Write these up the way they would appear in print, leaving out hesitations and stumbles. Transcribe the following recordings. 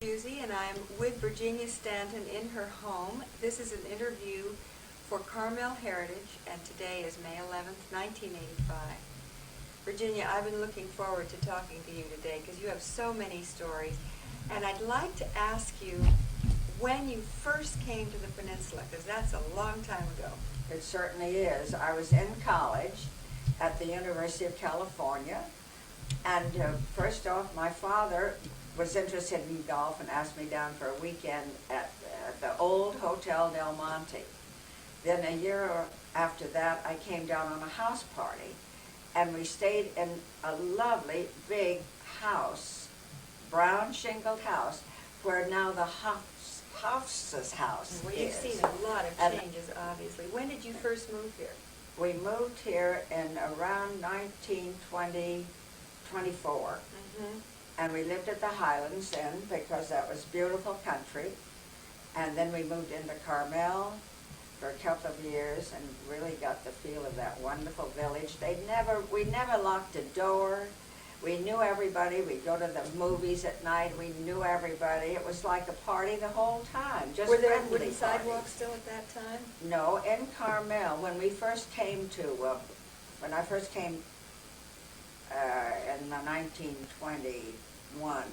Susie, and I'm with Virginia Stanton in her home. This is an interview for Carmel Heritage, and today is May 11th, 1985. Virginia, I've been looking forward to talking to you today because you have so many stories, and I'd like to ask you when you first came to the peninsula, because that's a long time ago. It certainly is. I was in college at the University of California, and first off, my father was interested in golf and asked me down for a weekend at the old Hotel Del Monte. Then a year after that, I came down on a house party, and we stayed in a lovely big house, brown shingled house, where now the Hofs's house Well, is. you've seen a lot of changes, obviously. When did you first move here? We moved here in around 1920, 24. Mm-hmm. And we lived at the Highlands then because that was beautiful country. And then we moved into Carmel for a couple of years and really got the feel of that wonderful village. We never locked a door. We knew everybody. We'd go to the movies at night. We knew everybody. It was like a party the whole time. Just Were there friendly wooden parties. sidewalks still at that time? No, in Carmel, when we first came to, when I first came in 1921,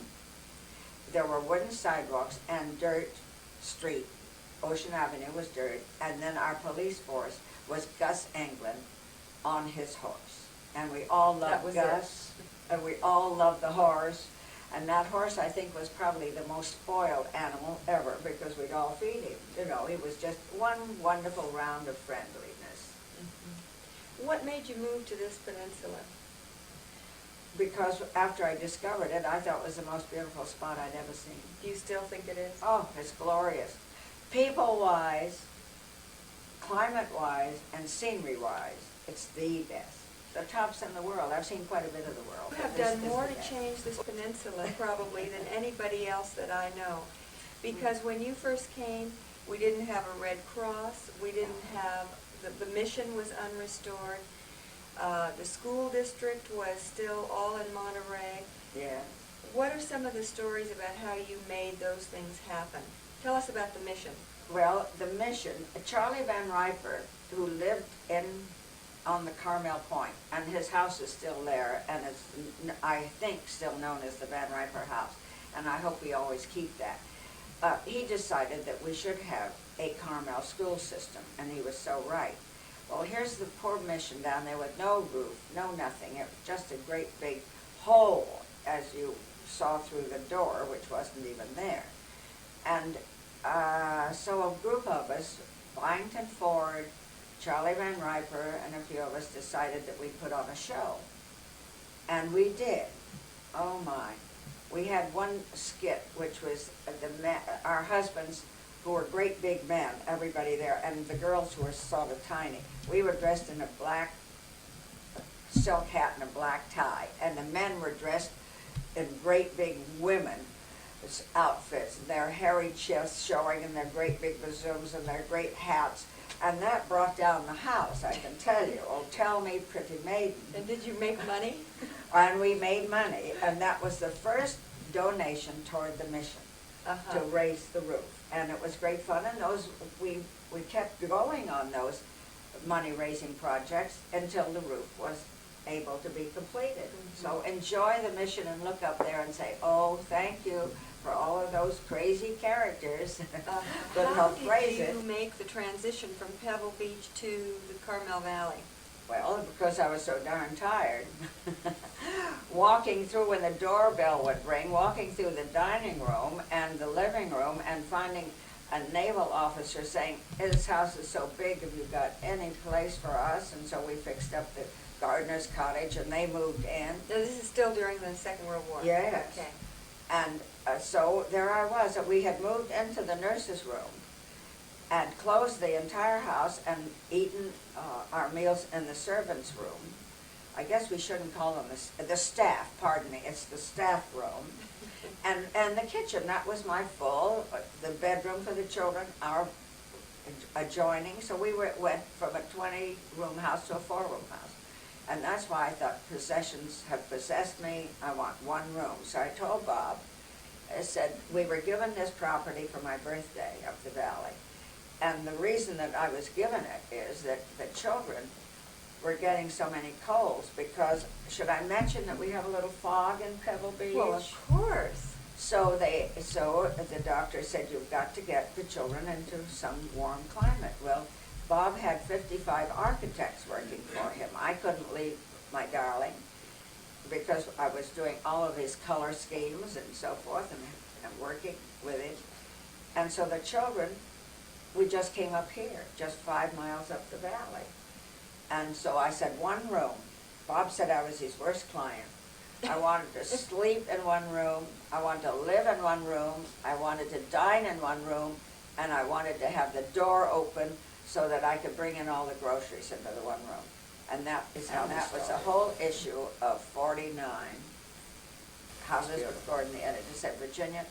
there were wooden sidewalks and dirt street. Ocean Avenue was dirt, and then our police force was Gus Englund on his horse. And we all loved Gus, and we all loved the horse. And that horse, I think, was probably the most spoiled animal ever because we'd all feed him. You know, he was just one wonderful round of friendliness. Mm-hmm. What made you move to this peninsula? Because after I discovered it, I thought it was the most beautiful spot I'd ever seen. Do you still think it is? Oh, it's glorious. People-wise, climate-wise, and scenery-wise, it's the best. The tops in the world. I've seen quite a bit of the world. You have done more to change this peninsula probably than anybody else that I know. Because when you first came, we didn't have a Red Cross, we didn't have, the mission was unrestored, the school district was still all in Monterey. Yeah. What are some of the stories about how you made those things happen? Tell us about the mission. Well, the mission, Charlie Van Riper, who lived on the Carmel Point, and his house is still there, and it's, I think, still known as the Van Riper House, and I hope we always keep that. He decided that we should have a Carmel school system, and he was so right. Well, here's the poor mission down there with no roof, no nothing. It was just a great big hole, as you saw through the door, which wasn't even there. And so a group of us, Byington Ford, Charlie Van Riper, and a few of us decided that we'd put on a show. And we did. Oh my. We had one skit, which was our husbands, who were great big men, everybody there, and the girls who were sort of tiny. We were dressed in a black silk hat and a black tie, and the men were dressed in great big women outfits, and their hairy chests showing, and their great big bazooms, and their great hats. And that brought down the house, I can tell you. Oh, tell me, pretty maiden. And did you make money? And we made money, and that was the first donation toward the mission to raise the roof. And it was great fun, and those we kept going on those money-raising projects until the roof was able to be completed. So enjoy the mission and look up there and say, oh, thank you for all of those crazy characters that helped raise it. How did you make the transition from Pebble Beach to the Carmel Valley? Well, because I was so darn tired. Walking through when the doorbell would ring, walking through the dining room and the living room and finding a naval officer saying, this house is so big, have you got any place for us? And so we fixed up the gardener's cottage and they moved in. Now, this is still during the Second World War? Yes. Okay. And so there I was. We had moved into the nurse's room and closed the entire house and eaten our meals in the servants' room. I guess we shouldn't call them the staff, pardon me, it's the staff room. And the kitchen, that was my full, the bedroom for the children, our adjoining. So we went from a 20-room house to a 4-room house. And that's why I thought possessions have possessed me. I want one room. So I told Bob, said, we were given this property for my birthday up the valley. And the reason that I was given it is that the children were getting so many colds because, should I mention that we have a little fog in Pebble Beach? Well, of course. So the doctor said, you've got to get the children into some warm climate. Well, Bob had 55 architects working for him. I couldn't leave my darling because I was doing all of his color schemes and so forth and working with him. And so the children, we just came up here, just 5 miles up the valley. And so I said, one room. Bob said I was his worst client. I wanted to sleep in one room, I wanted to live in one room, I wanted to dine in one room, and I wanted to have the door open so that I could bring in all the groceries into the one room. And that was the whole issue of 49. How Elizabeth Gordon, the editor, said, Virginia,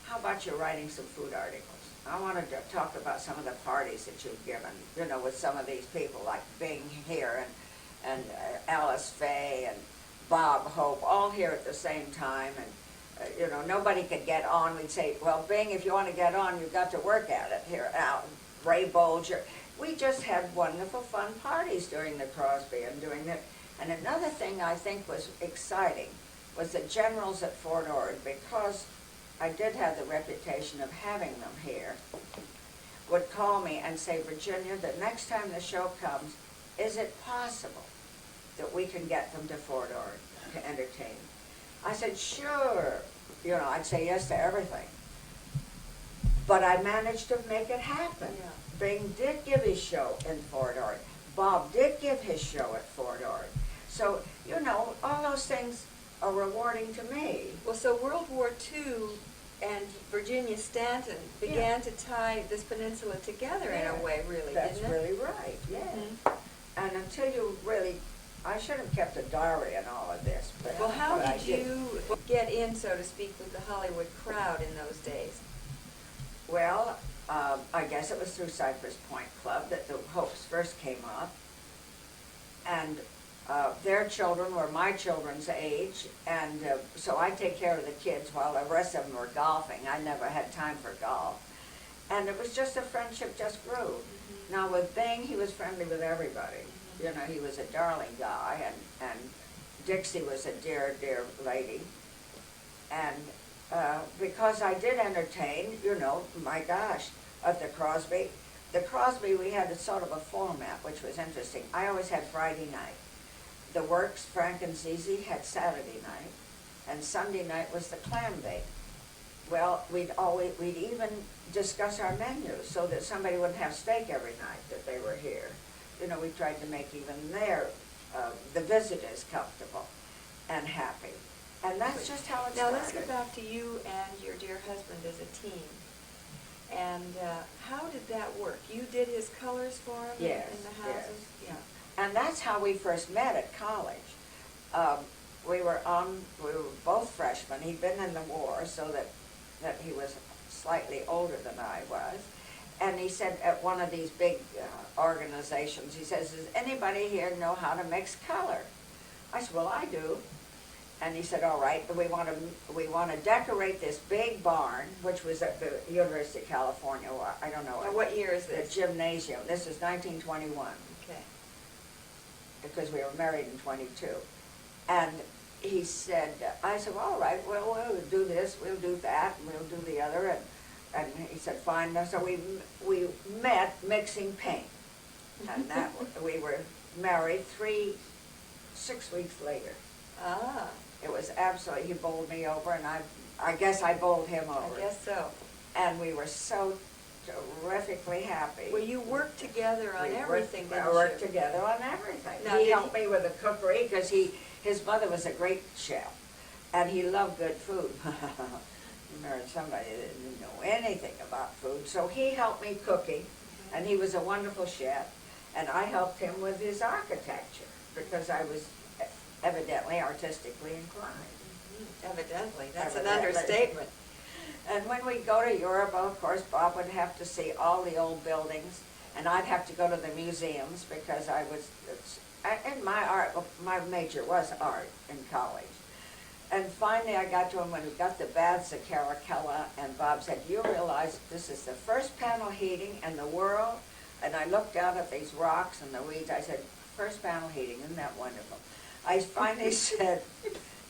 how about you writing some food articles? I wanted to talk about some of the parties that you've given, you know, with some of these people like Bing here and Alice Faye and Bob Hope, all here at the same time, and you know, nobody could get on. We'd say, well, Bing, if you want to get on, you've got to work at it here. Ray Bolger. We just had wonderful fun parties during the Crosby and doing that. And another thing I think was exciting was the generals at Fort Ord, because I did have the reputation of having them here, would call me and say, Virginia, the next time the show comes, is it possible that we can get them to Fort Ord to entertain? I said, sure. You know, I'd say yes to everything. But I managed to make it happen. Yeah. Bing did give his show in Fort Ord. Bob did give his show at Fort Ord. So, you know, all those things are rewarding to me. Well, so World War II and Virginia Stanton began to tie this peninsula together in a way, really, That's didn't it? really right, yeah. Mhm. And until you really, I should have kept a diary and all of this. But Well, how but I did you get in, so to speak, with the Hollywood crowd in those days? Well, I guess it was through Cypress Point Club that the Hopes first came up. And their children were my children's age, and so I take care of the kids while the rest of them were golfing. I never had time for golf. And it was just a friendship just grew. Mm-hmm. Now with Bing, he was friendly with everybody. Mm-hmm. You know, he was a darling guy, and Dixie was a dear, dear lady. And because I did entertain, you know, my gosh, at the Crosby, we had a sort of a format, which was interesting. I always had Friday night. The Works, Frank and Zizi, had Saturday night, and Sunday night was the clam bake. Well, we'd even discuss our menus so that somebody wouldn't have steak every night that they were here. You know, we tried to make even the visitors comfortable and happy. And that's just how it started. Now let's get back to you and your dear husband as a team. And how did that work? You did his colors for him Yes, in the houses? yes. Yeah. And that's how we first met at college. We were both freshmen. He'd been in the war, so that he was slightly older than I was. And he said at one of these big organizations, he says, does anybody here know how to mix color? I said, well, I do. And he said, all right, we want to decorate this big barn, which was at the University of California. I don't know. Now, what year is this? The gymnasium. This is 1921. Okay. Because we were married in 22. And he said, I said, well, all right, well, we'll do this, we'll do that, and we'll do the other. And he said, fine. So we met mixing paint. And that we were married 6 weeks later. Ah. It was absolutely, he bowled me over, and I guess I bowled him over. I guess so. And we were so terrifically happy. Well, you worked together on everything, didn't you? We worked together on everything. Now, He helped me with the cookery, because his mother was a great chef, and he loved good food. He married somebody that didn't know anything about food, so he helped me cooking, and he was a wonderful chef, and I helped him with his architecture, because I was evidently artistically inclined. Evidently. That's Evidently. an understatement. And when we go to Europe, of course, Bob would have to see all the old buildings, and I'd have to go to the museums because in my major was art in college. And finally I got to him when we got the baths at Caracalla, and Bob said, you realize this is the first panel heating in the world? And I looked out at these rocks and the weeds. I said, first panel heating, isn't that wonderful? I finally said,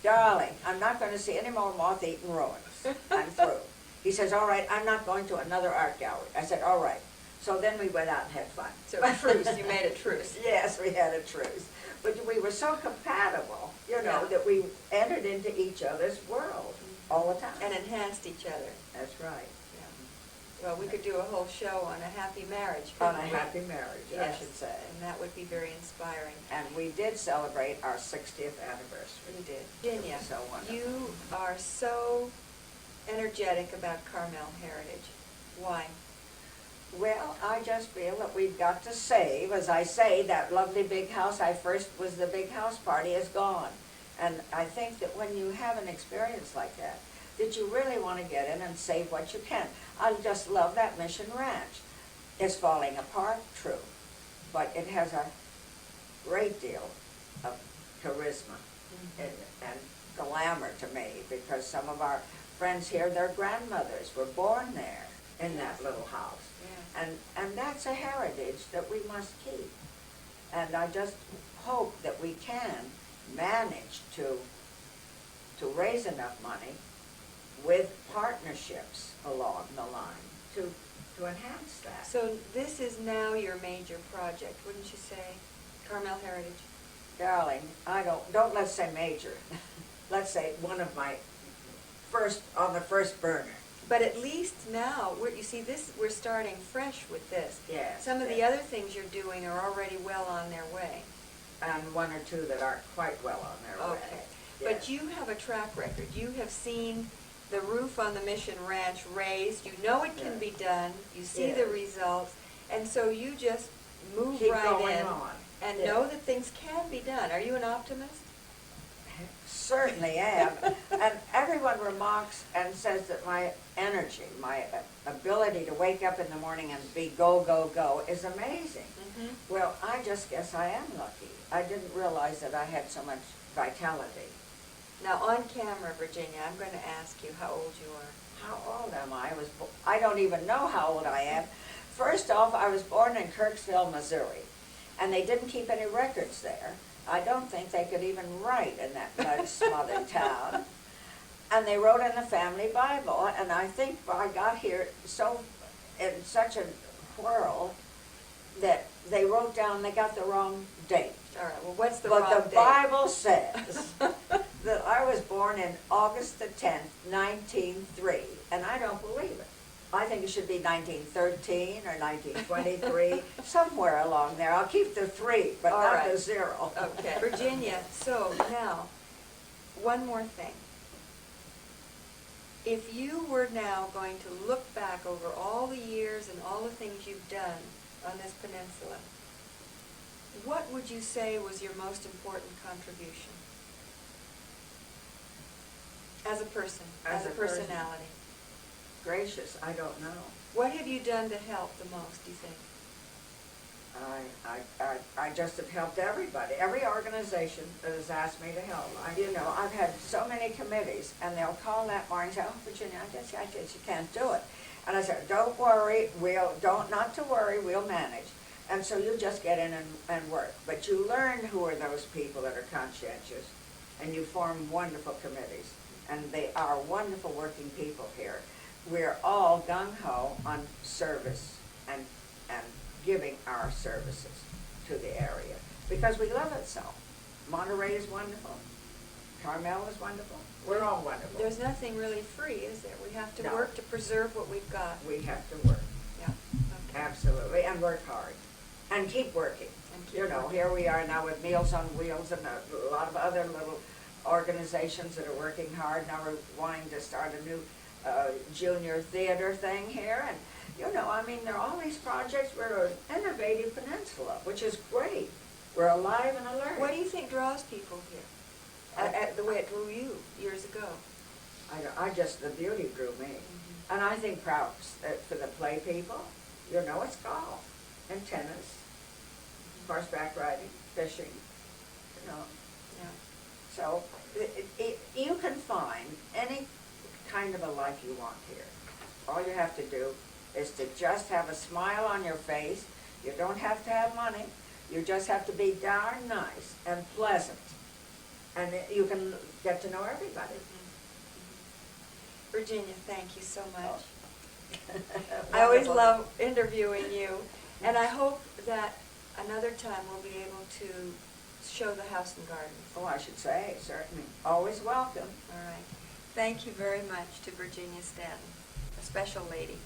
darling, I'm not going to see any more moth-eaten ruins. I'm through. He says, all right, I'm not going to another art gallery. I said, all right. So then we went out and had fun. So a truce, you made a truce. Yes, we had a truce. But we were so compatible, you know, Yeah. that we entered into each other's world all the time. And enhanced each other. That's right. Yeah. Well, we could do a whole show on a happy marriage. On a couldn't we? happy marriage, I Yes, should say. and that would be very inspiring. And we did celebrate our 60th anniversary. You did. Virginia, So wonderful. you are so energetic about Carmel heritage. Why? Well, I just feel that we've got to save, as I say, that lovely big house I first was the big house party is gone. And I think that when you have an experience like that you really want to get in and save what you can. I just love that Mission Ranch. It's falling apart, true, but it has a great deal of charisma and glamour to me, because some of our friends here, their grandmothers were born there in that little house. Yeah. And that's a heritage that we must keep. And I just hope that we can manage to raise enough money with partnerships along the line to enhance that. So this is now your major project, wouldn't you say? Carmel Heritage? Darling, don't let's say major. Let's say one of my on the first burner. But at least now, you see, we're starting fresh with this. Yes. Some of the other things you're doing are already well on their way. And one or two that aren't quite well on their way. Okay. Yes. But you have a track record. You have seen the roof on the Mission Ranch raised. You know it can be done. You see the results. And so you just move Keep right going in on. and know that things can be done. Are you an optimist? Certainly am. And everyone remarks and says that my energy, my ability to wake up in the morning and be go, go, go is amazing. Mm-hmm. Well, I just guess I am lucky. I didn't realize that I had so much vitality. Now, on camera, Virginia, I'm going to ask you how old you are. How old am I? I don't even know how old I am. First off, I was born in Kirksville, Missouri, and they didn't keep any records there. I don't think they could even write in that mud-smothered town. And they wrote in the family Bible, and I think I got here in such a whirl that they wrote down, they got the wrong date. All right, well, what's the But wrong the date? Bible says that I was born in August the 10th, 1903, and I don't believe it. I think it should be 1913 or 1923, somewhere along there. I'll keep the 3, but All not right. the 0. Okay, Virginia, so now, one more thing. If you were now going to look back over all the years and all the things you've done on this peninsula, what would you say was your most important contribution? As a person, as a person. personality. Gracious, I don't know. What have you done to help the most, do you think? I just have helped everybody, every organization that has asked me to help. I've had so many committees, and they'll call that morning and say, oh, Virginia, I guess you can't do it. And I said, don't worry, not to worry, we'll manage. And so you just get in and work. But you learn who are those people that are conscientious, and you form wonderful committees. And they are wonderful working people here. We're all gung-ho on service and giving our services to the area because we love it so. Monterey is wonderful. Carmel is wonderful. We're all wonderful. There's nothing really free, is there? We have to No. work to preserve what we've got. We have to work. Yeah. Okay. Absolutely. And work hard. And keep working. And keep working. Here we are now with Meals on Wheels and a lot of other little organizations that are working hard. Now we're wanting to start a new junior theater thing here. And, there are all these projects. We're an innovative peninsula, which is great. We're alive and alert. What do you think draws people here? The way it drew you years ago. The beauty drew me. Mm-hmm. And I think perhaps for the play people, it's golf and tennis, horseback riding, fishing, Yeah. So You can find any kind of a life you want here. All you have to do is to just have a smile on your face. You don't have to have money. You just have to be darn nice and pleasant. And you can get to know everybody. Virginia, thank you so much. Oh. I always Wonderful. love interviewing you, and I hope that another time we'll be able to show the house and garden. Oh, I should say, certainly. Always welcome. All right. Thank you very much to Virginia Stanton, a special lady.